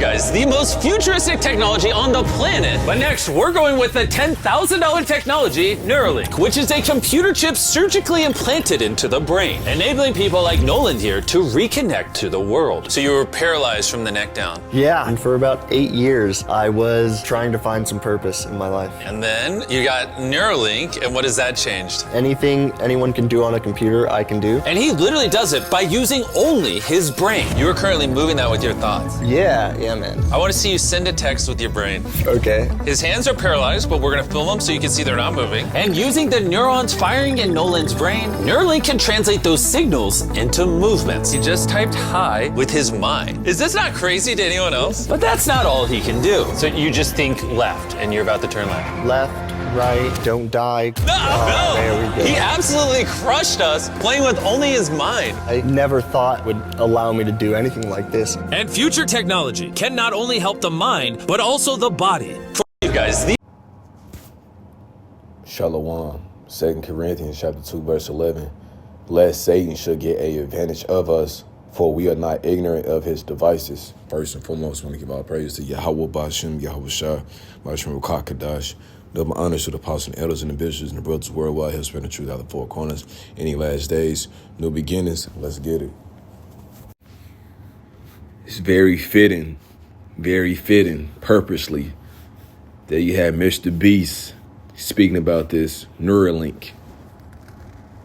guys, the most futuristic technology on the planet. But next, we're going with the $10,000 technology, Neuralink. Which is a computer chip surgically implanted into the brain, enabling people like Nolan here to reconnect to the world. So you were paralyzed from the neck down. Yeah, and for about 8 years, I was trying to find some purpose in my life. And then you got Neuralink, and what has that changed? Anything anyone can do on a computer, I can do. And he literally does it by using only his brain. You are currently moving that with your thoughts. Yeah, man. I want to see you send a text with your brain. Okay. His hands are paralyzed, but we're gonna film them so you can see they're not moving. And using the neurons firing in Nolan's brain, Neuralink can translate those signals into movements. He just typed hi with his mind. Is this not crazy to anyone else? But that's not all he can do. So you just think left, and you're about to turn left. Left, right, don't die. No! There we go. He absolutely crushed us playing with only his mind. I never thought would allow me to do anything like this. And future technology can not only help the mind, but also the body. For you guys, Shalom, 2 Corinthians chapter 2, verse 11. Lest Satan should get an advantage of us, for we are not ignorant of his devices. First and foremost, I want to give all praise to Yahweh Bashem, Yahweh Shah, Bashem Rukah Kadash. Double honors to the apostles and elders and the bishops and the brothers worldwide who spread the truth out of the four corners. Any last days, new beginnings, let's get it. It's very fitting, purposely, that you have Mr. Beast speaking about this Neuralink.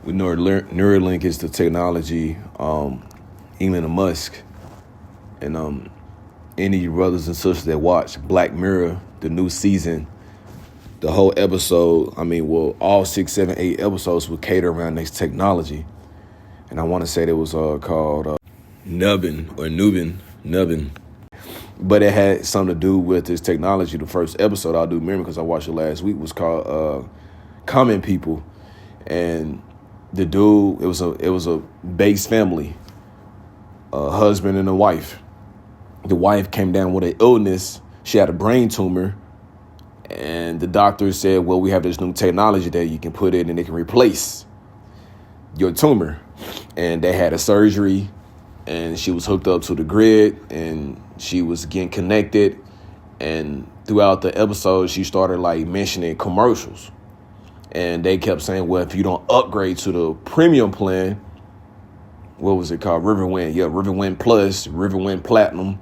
We know Neuralink is the technology, Elon Musk, and any brothers and sisters that watch Black Mirror, the new season, the whole episode, all 6, 7, 8 episodes would cater around this technology. And I want to say it was called Nubbin. But it had something to do with this technology. The first episode I do remember because I watched it last week was called Common People. And the dude, it was a base family, a husband and a wife. The wife came down with an illness. She had a brain tumor. And the doctor said, well, we have this new technology that you can put in and it can replace your tumor. And they had a surgery and she was hooked up to the grid and she was getting connected. And throughout the episode, she started mentioning commercials. And they kept saying, well, if you don't upgrade to the premium plan, what was it called? Riverwind. Yeah, Riverwind Plus, Riverwind Platinum,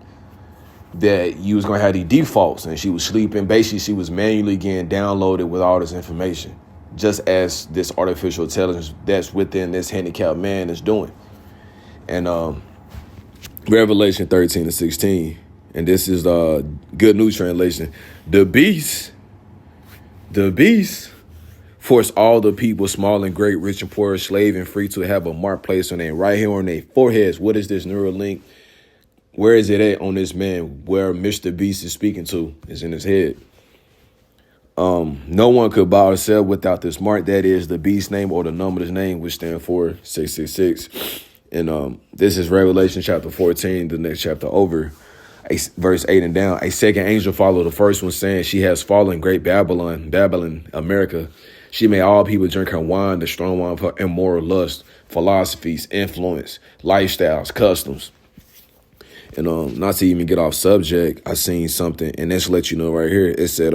that you was going to have these defaults. And she was sleeping. Basically, she was manually getting downloaded with all this information, just as this artificial intelligence that's within this handicapped man is doing. And Revelation 13-16, and this is the Good News Translation. The beast forced all the people, small and great, rich and poor, slave and free, to have a mark placed on their right hand or on their foreheads. What is this Neuralink? Where is it at on this man? Where Mr. Beast is speaking to is in his head. No one could buy or sell without this mark. That is the beast name or the number of his name, which stand for 666. And this is Revelation chapter 14, the next chapter over, verse 8 and down. A second angel followed the first one, saying, she has fallen, great Babylon, America. She made all people drink her wine, the strong wine of her immoral lust, philosophies, influence, lifestyles, customs. And not to even get off subject, I seen something, and this let you know right here. It said,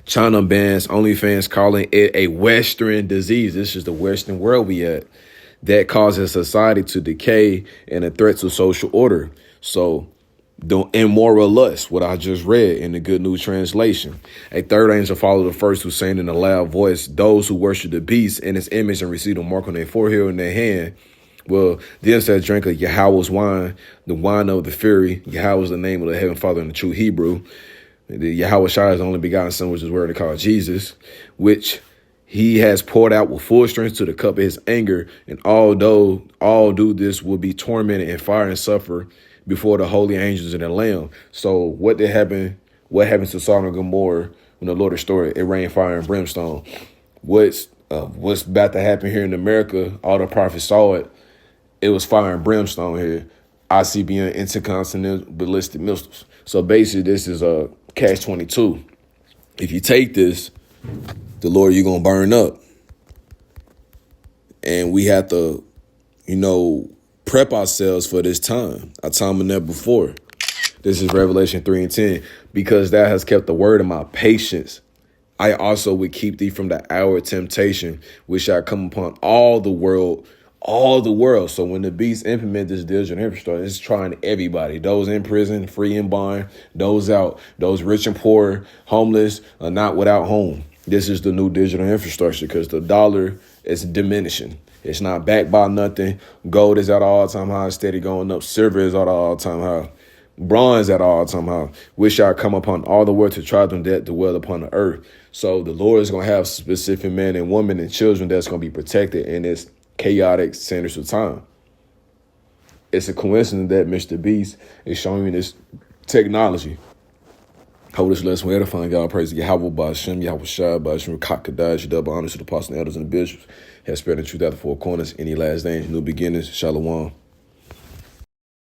China bans OnlyFans, calling it a Western disease. This is the Western world we at. That causes society to decay and a threat to social order. So the immoral lust, what I just read in the Good News Translation. A third angel followed the first, who sang in a loud voice, those who worship the beast in his image and receive a mark on their forehead and their hand, well, then said, drink of Yahweh's wine, the wine of the fury. Yahweh is the name of the heavenly Father in the true Hebrew. The Yahweh Shai is the only begotten Son, which is word to call Jesus, which he has poured out with full strength to the cup of his anger. And although all do this will be tormented in fire and suffer before the holy angels and the Lamb. So what happened to Sodom and Gomorrah when the Lord restored it? It rained fire and brimstone. What's about to happen here in America? All the prophets saw it. It was fire and brimstone here. ICBM, intercontinental ballistic missiles. So basically, this is a catch-22. If you take this, the Lord, you're going to burn up. And we have to, prep ourselves for this time. I told him that before. This is Revelation 3 and 10. Because thou hast kept the word of my patience, I also would keep thee from the hour of temptation, which shall come upon all the world. All the world. So when the beast implement this digital infrastructure, it's trying everybody. Those in prison, free and bond, those out, those rich and poor, homeless, not without home. This is the new digital infrastructure because the dollar is diminishing. It's not backed by nothing. Gold is at an all-time high, steady going up. Silver is at an all-time high. Bronze at an all-time high. Which shall come upon all the world to try them that dwell upon the earth. So the Lord is going to have specific men and women and children that's going to be protected in this chaotic centers of time. It's a coincidence that Mr. Beast is showing me this technology. Hope this lesson will edify God. Praise to Yahweh Ba'Shem, Yahweh Shai Ba'Shem, Kakadash, double honors to the apostles and elders and the bishops. Has spread the truth out the four corners. Any last names, new beginnings. Shalom.